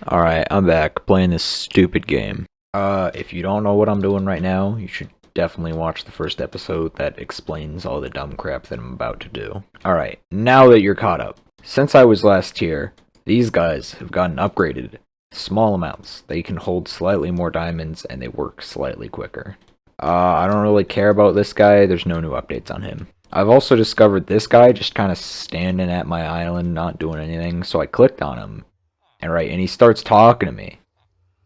Alright, I'm back playing this stupid game. If you don't know what I'm doing right now, you should definitely watch the first episode that explains all the dumb crap that I'm about to do. Alright, now that you're caught up. Since I was last here, these guys have gotten upgraded. Small amounts. They can hold slightly more diamonds and they work slightly quicker. I don't really care about this guy, there's no new updates on him. I've also discovered this guy just kind of standing at my island, not doing anything, so I clicked on him. And he starts talking to me.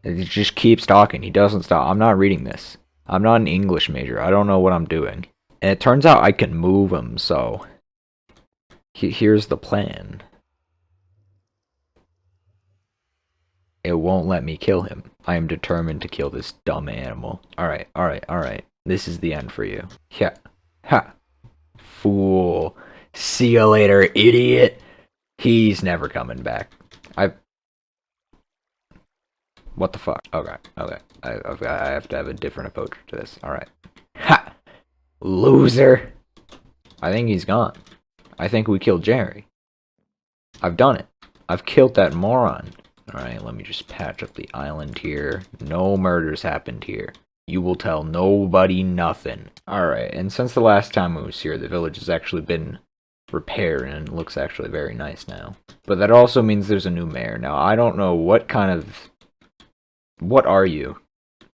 And he just keeps talking. He doesn't stop. I'm not reading this. I'm not an English major. I don't know what I'm doing. And it turns out I can move him, so... Here's the plan. It won't let me kill him. I am determined to kill this dumb animal. Alright. This is the end for you. Yeah. Ha! Fool. See you later, idiot! He's never coming back. What the fuck? Okay. I have to have a different approach to this. Alright. Ha! Loser! I think he's gone. I think we killed Jerry. I've done it. I've killed that moron. Alright, let me just patch up the island here. No murders happened here. You will tell nobody nothing. Alright, and since the last time I was here, the village has actually been repaired and it looks actually very nice now. But that also means there's a new mayor. Now, I don't know what kind of... What are you?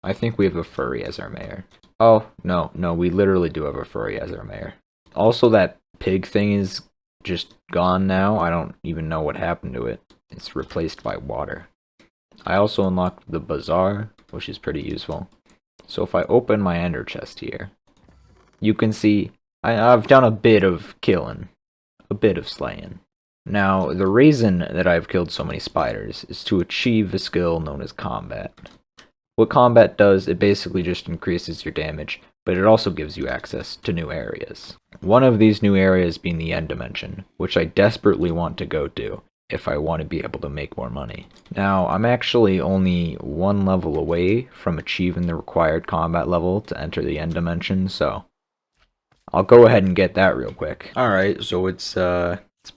I think we have a furry as our mayor. Oh, no, we literally do have a furry as our mayor. Also, that pig thing is just gone now. I don't even know what happened to it. It's replaced by water. I also unlocked the bazaar, which is pretty useful. So if I open my ender chest here, you can see I've done a bit of killing, a bit of slaying. Now, the reason that I've killed so many spiders is to achieve a skill known as combat. What combat does, it basically just increases your damage, but it also gives you access to new areas. One of these new areas being the end dimension, which I desperately want to go to if I want to be able to make more money. Now, I'm actually only one level away from achieving the required combat level to enter the end dimension, so I'll go ahead and get that real quick. Alright, so it's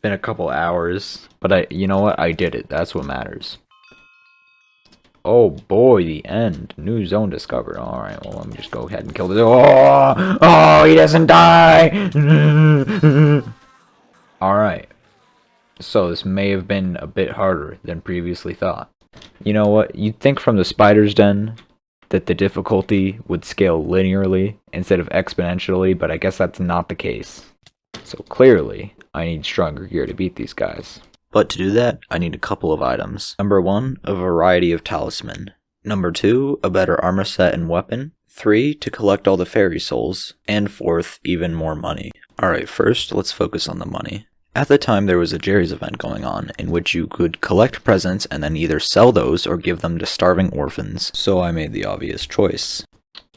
been a couple hours, but you know what? I did it. That's what matters. Oh boy, the end. New zone discovered. Alright, well, let me just go ahead and kill this. Oh, he doesn't die! Alright. So this may have been a bit harder than previously thought. You know what? You'd think from the spider's den that the difficulty would scale linearly instead of exponentially, but I guess that's not the case. So clearly, I need stronger gear to beat these guys. But to do that, I need a couple of items. Number 1, a variety of talisman. Number 2, a better armor set and weapon. 3, to collect all the fairy souls. And 4th, even more money. Alright, first, let's focus on the money. At the time, there was a Jerry's event going on, in which you could collect presents and then either sell those or give them to starving orphans. So I made the obvious choice.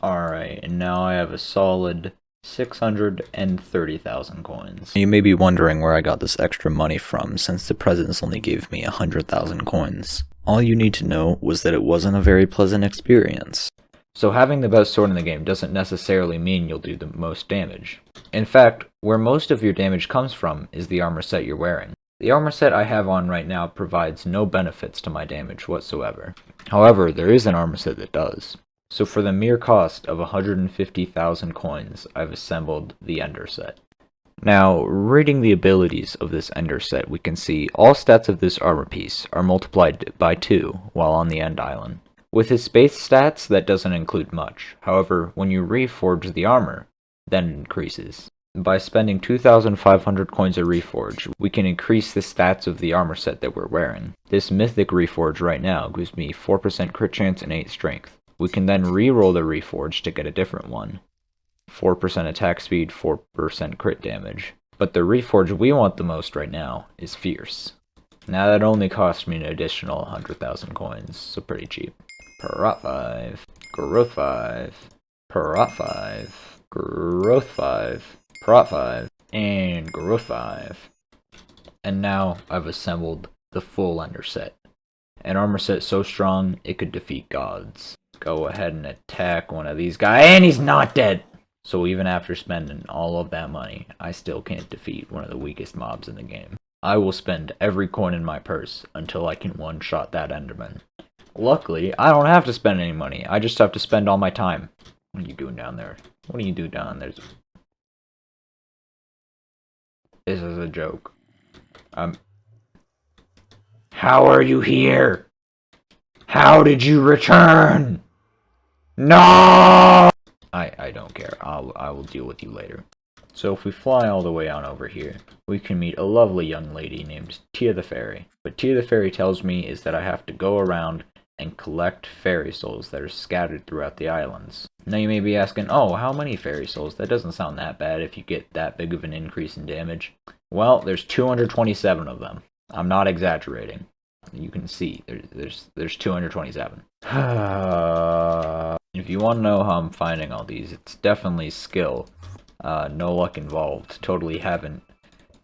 Alright, and now I have a solid 630,000 coins. You may be wondering where I got this extra money from, since the presents only gave me 100,000 coins. All you need to know was that it wasn't a very pleasant experience. So having the best sword in the game doesn't necessarily mean you'll do the most damage. In fact, where most of your damage comes from is the armor set you're wearing. The armor set I have on right now provides no benefits to my damage whatsoever. However, there is an armor set that does. So for the mere cost of 150,000 coins, I've assembled the Ender set. Now, reading the abilities of this Ender set, we can see all stats of this armor piece are multiplied by 2 while on the End Island. With its base stats, that doesn't include much. However, when you reforge the armor, then it increases. By spending 2,500 coins a reforge, we can increase the stats of the armor set that we're wearing. This mythic reforge right now gives me 4% crit chance and 8 strength. We can then re-roll the reforge to get a different one. 4% attack speed, 4% crit damage. But the reforge we want the most right now is Fierce. Now that only cost me an additional 100,000 coins, so pretty cheap. Prot 5, Growth 5, Prot 5, Growth 5, Prot 5, and Growth 5. And now I've assembled the full Ender set. An armor set so strong it could defeat gods. Go ahead and attack one of these guys, and he's not dead! So even after spending all of that money, I still can't defeat one of the weakest mobs in the game. I will spend every coin in my purse until I can one-shot that Enderman. Luckily, I don't have to spend any money. I just have to spend all my time. What are you doing down there? What do you do down there? This is a joke. How are you here? How did you return? No! I don't care. I will deal with you later. So if we fly all the way on over here, we can meet a lovely young lady named Tia the Fairy. What Tia the Fairy tells me is that I have to go around and collect fairy souls that are scattered throughout the islands. Now you may be asking, oh, how many fairy souls? That doesn't sound that bad if you get that big of an increase in damage. Well, there's 227 of them. I'm not exaggerating. You can see, there's 227. If you want to know how I'm finding all these, it's definitely skill. No luck involved. Totally haven't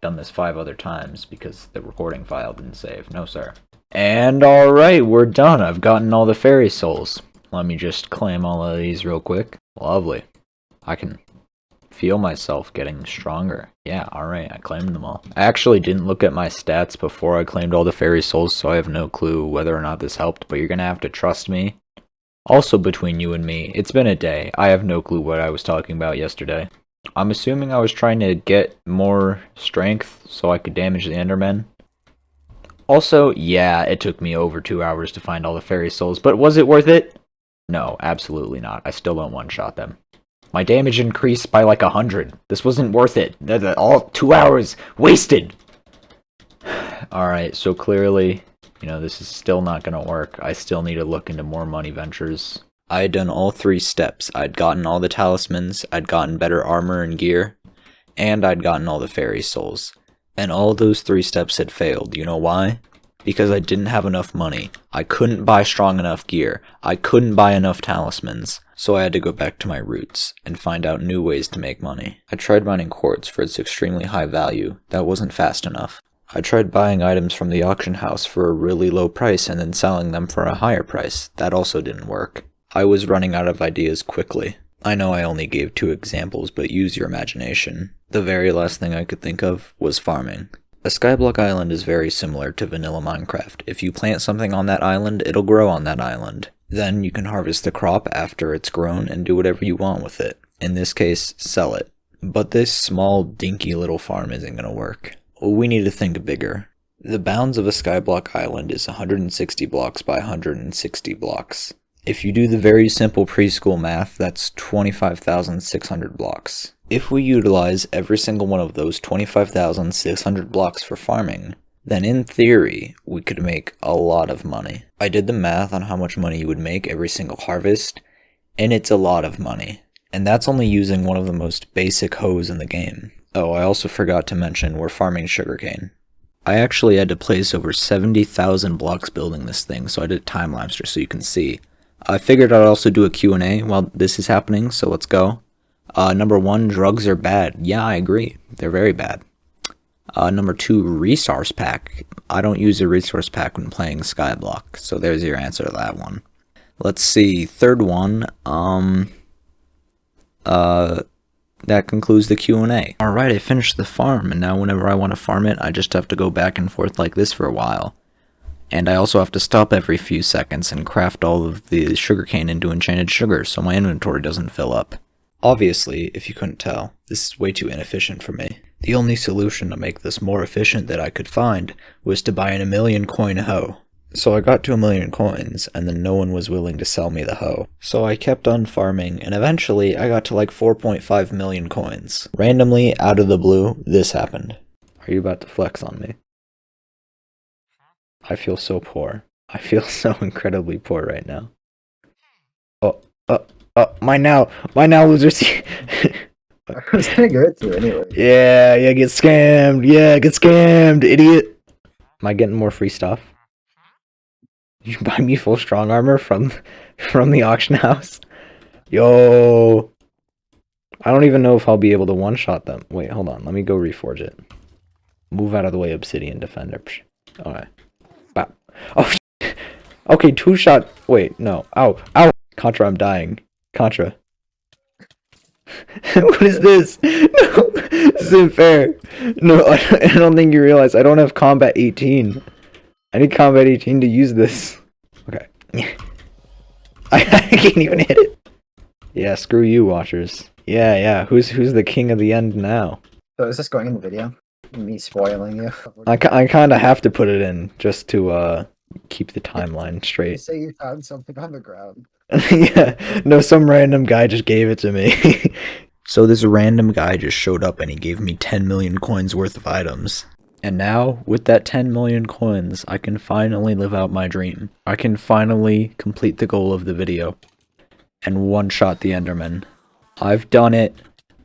done this 5 other times because the recording file didn't save. No, sir. And alright, we're done. I've gotten all the fairy souls. Let me just claim all of these real quick. Lovely. I can feel myself getting stronger. Yeah, alright, I claimed them all. I actually didn't look at my stats before I claimed all the fairy souls, so I have no clue whether or not this helped, but you're gonna have to trust me. Also, between you and me, it's been a day. I have no clue what I was talking about yesterday. I'm assuming I was trying to get more strength so I could damage the Endermen. Also, yeah, it took me over 2 hours to find all the fairy souls, but was it worth it? No, absolutely not. I still don't one-shot them. My damage increased by like 100. This wasn't worth it. All 2 hours wasted! Alright, so clearly, this is still not gonna work. I still need to look into more money ventures. I had done all 3 steps. I'd gotten all the talismans, I'd gotten better armor and gear, and I'd gotten all the fairy souls. And all those 3 steps had failed. You know why? Because I didn't have enough money. I couldn't buy strong enough gear. I couldn't buy enough talismans. So I had to go back to my roots and find out new ways to make money. I tried mining quartz for its extremely high value. That wasn't fast enough. I tried buying items from the auction house for a really low price and then selling them for a higher price. That also didn't work. I was running out of ideas quickly. I know I only gave 2 examples, but use your imagination. The very last thing I could think of was farming. A Skyblock island is very similar to vanilla Minecraft. If you plant something on that island, it'll grow on that island. Then you can harvest the crop after it's grown and do whatever you want with it. In this case, sell it. But this small, dinky little farm isn't gonna work. We need to think bigger. The bounds of a Skyblock island is 160 blocks by 160 blocks. If you do the very simple preschool math, that's 25,600 blocks. If we utilize every single one of those 25,600 blocks for farming, then in theory, we could make a lot of money. I did the math on how much money you would make every single harvest, and it's a lot of money. And that's only using one of the most basic hoes in the game. Oh, I also forgot to mention we're farming sugarcane. I actually had to place over 70,000 blocks building this thing, so I did a time-lapse just so you can see. I figured I'd also do a Q&A while this is happening, so let's go. Number 1, drugs are bad. Yeah, I agree. They're very bad. Number 2, resource pack. I don't use a resource pack when playing Skyblock, so there's your answer to that one. Let's see, third one, that concludes the Q&A. Alright, I finished the farm, and now whenever I want to farm it, I just have to go back and forth like this for a while. And I also have to stop every few seconds and craft all of the sugarcane into enchanted sugar so my inventory doesn't fill up. Obviously, if you couldn't tell, this is way too inefficient for me. The only solution to make this more efficient that I could find was to buy an 1,000,000 coin hoe. So I got to 1,000,000 coins, and then no one was willing to sell me the hoe. So I kept on farming, and eventually I got to like 4.5 million coins. Randomly, out of the blue, this happened. Are you about to flex on me? I feel so poor. I feel so incredibly poor right now. My now, losers. I was gonna go to anyway. Yeah, get scammed. Yeah, get scammed, idiot. Am I getting more free stuff? Did you buy me full strong armor from the auction house? Yo. I don't even know if I'll be able to one-shot them. Wait, hold on. Let me go reforge it. Move out of the way, Obsidian Defender. Alright. Wow. Oh, okay, 2-shot. Wait, no. Ow. Contra, I'm dying. Contra. What is this? No, this isn't fair. No, I don't think you realize I don't have combat 18. I need combat 18 to use this. Okay. I can't even hit it. Yeah, screw you, watchers. Yeah. Who's the king of the end now? So is this going in the video? Me spoiling you? I kind of have to put it in just to keep the timeline You straight. say you found something on the ground. Yeah, no, some random guy just gave it to me. So this random guy just showed up and he gave me 10 million coins worth of items. And now, with that 10 million coins, I can finally live out my dream. I can finally complete the goal of the video. And one-shot the Enderman. I've done it.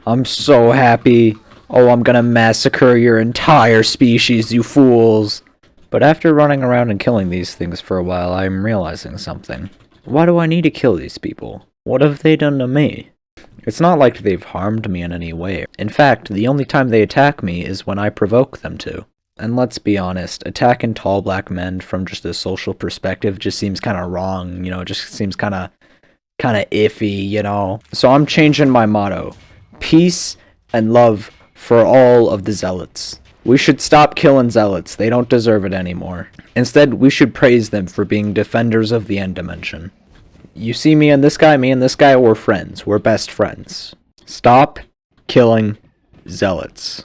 I'm so happy. Oh, I'm gonna massacre your entire species, you fools. But after running around and killing these things for a while, I'm realizing something. Why do I need to kill these people? What have they done to me? It's not like they've harmed me in any way. In fact, the only time they attack me is when I provoke them to. And let's be honest, attacking tall black men from just a social perspective just seems kind of wrong, it just seems kind of iffy, So I'm changing my motto. Peace and love for all of the zealots. We should stop killing zealots, they don't deserve it anymore. Instead, we should praise them for being defenders of the end dimension. You see me and this guy, we're friends. We're best friends. Stop killing zealots.